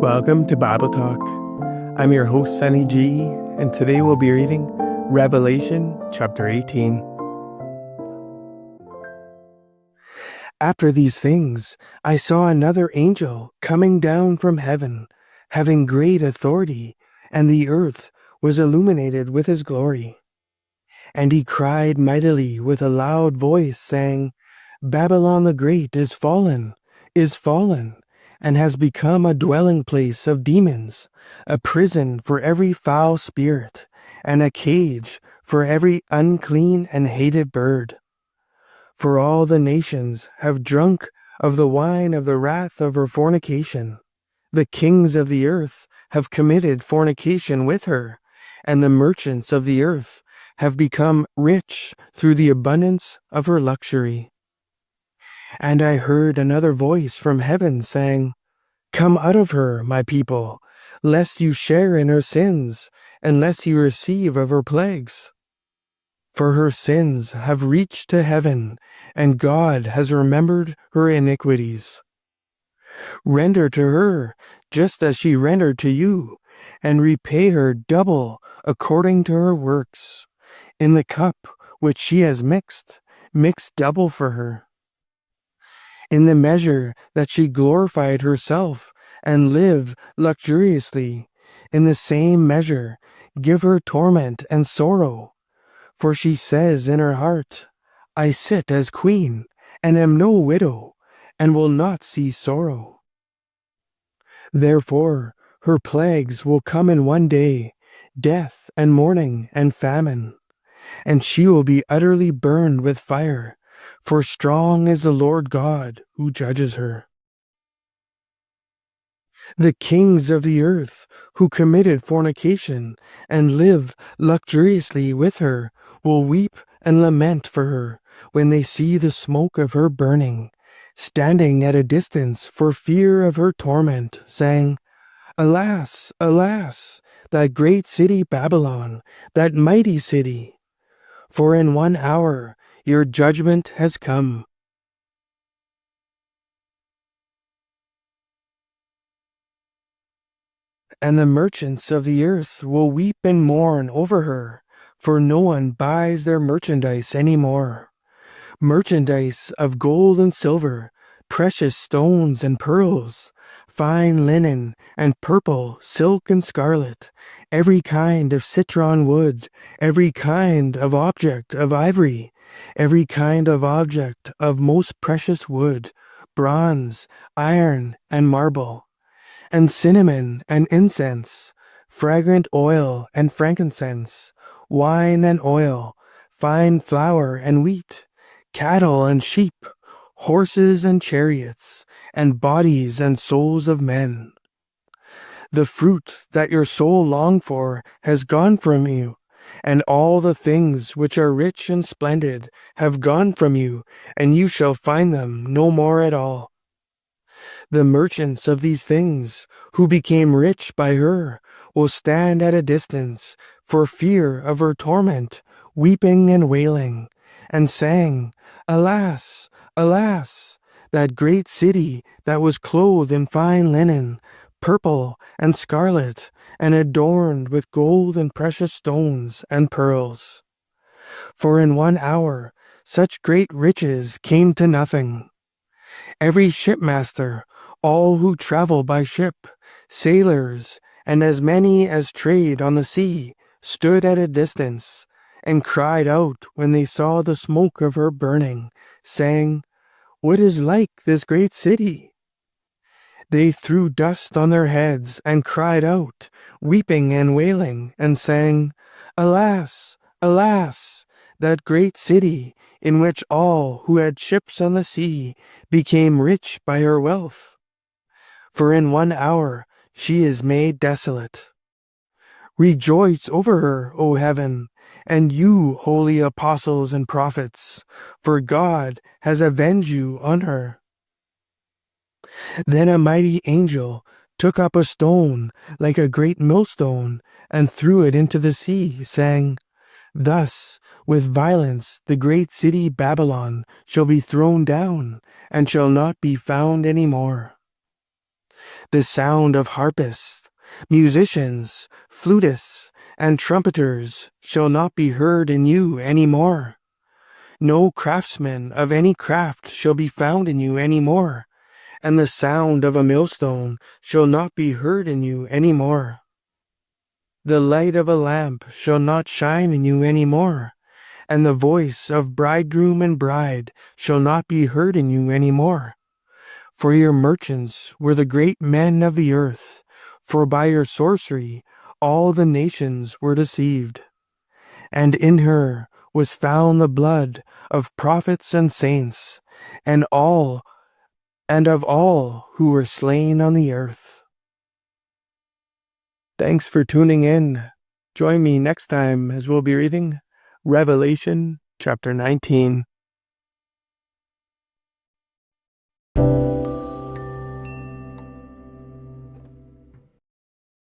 Welcome to Bible Talk. I'm your host, Sonny G, and today we'll be reading Revelation chapter 18. After these things, I saw another angel coming down from heaven, having great authority, and the earth was illuminated with his glory. And he cried mightily with a loud voice, saying, Babylon the Great is fallen, and has become a dwelling place of demons, a prison for every foul spirit, and a cage for every unclean and hated bird. For all the nations have drunk of the wine of the wrath of her fornication. The kings of the earth have committed fornication with her, and the merchants of the earth have become rich through the abundance of her luxury. And I heard another voice from heaven saying, Come out of her, my people, lest you share in her sins, and lest you receive of her plagues. For her sins have reached to heaven, and God has remembered her iniquities. Render to her just as she rendered to you, and repay her double according to her works. In the cup which she has mix double for her. In the measure that she glorified herself and lived luxuriously, in the same measure give her torment and sorrow. For she says in her heart, I sit as queen, and am no widow, and will not see sorrow. Therefore her plagues will come in one day, death and mourning and famine, and she will be utterly burned with fire, for strong is the Lord God who judges her. The kings of the earth who committed fornication and live luxuriously with her will weep and lament for her when they see the smoke of her burning, standing at a distance for fear of her torment, saying, Alas, alas, that great city Babylon, that mighty city! For in 1 hour your judgment has come. And the merchants of the earth will weep and mourn over her, for no one buys their merchandise any more. Merchandise of gold and silver, precious stones and pearls, fine linen and purple, silk and scarlet, every kind of citron wood, every kind of object of ivory, every kind of object of most precious wood, bronze, iron, and marble, and cinnamon and incense, fragrant oil and frankincense, wine and oil, fine flour and wheat, cattle and sheep, horses and chariots, and bodies and souls of men. The fruit that your soul longed for has gone from you, and all the things which are rich and splendid have gone from you, and you shall find them no more at all. The merchants of these things, who became rich by her, will stand at a distance for fear of her torment, weeping and wailing, and saying, Alas, alas, that great city that was clothed in fine linen, purple and scarlet, and adorned with gold and precious stones and pearls. For in 1 hour such great riches came to nothing. Every shipmaster, all who travel by ship, sailors, and as many as trade on the sea, stood at a distance, and cried out when they saw the smoke of her burning, saying, What is like this great city? They threw dust on their heads, and cried out, weeping and wailing, and saying, Alas, alas, that great city, in which all who had ships on the sea became rich by her wealth. For in 1 hour she is made desolate. Rejoice over her, O heaven, and you, holy apostles and prophets, for God has avenged you on her. Then a mighty angel took up a stone like a great millstone and threw it into the sea, saying, Thus, with violence, the great city Babylon shall be thrown down, and shall not be found any more. The sound of harpists, musicians, flutists, and trumpeters shall not be heard in you any more. No craftsman of any craft shall be found in you any more, and the sound of a millstone shall not be heard in you any more. The light of a lamp shall not shine in you any more, and the voice of bridegroom and bride shall not be heard in you any more. For your merchants were the great men of the earth, for by your sorcery all the nations were deceived. And in her was found the blood of prophets and saints, and of all who were slain on the earth. Thanks for tuning in. Join me next time as we'll be reading Revelation chapter 19.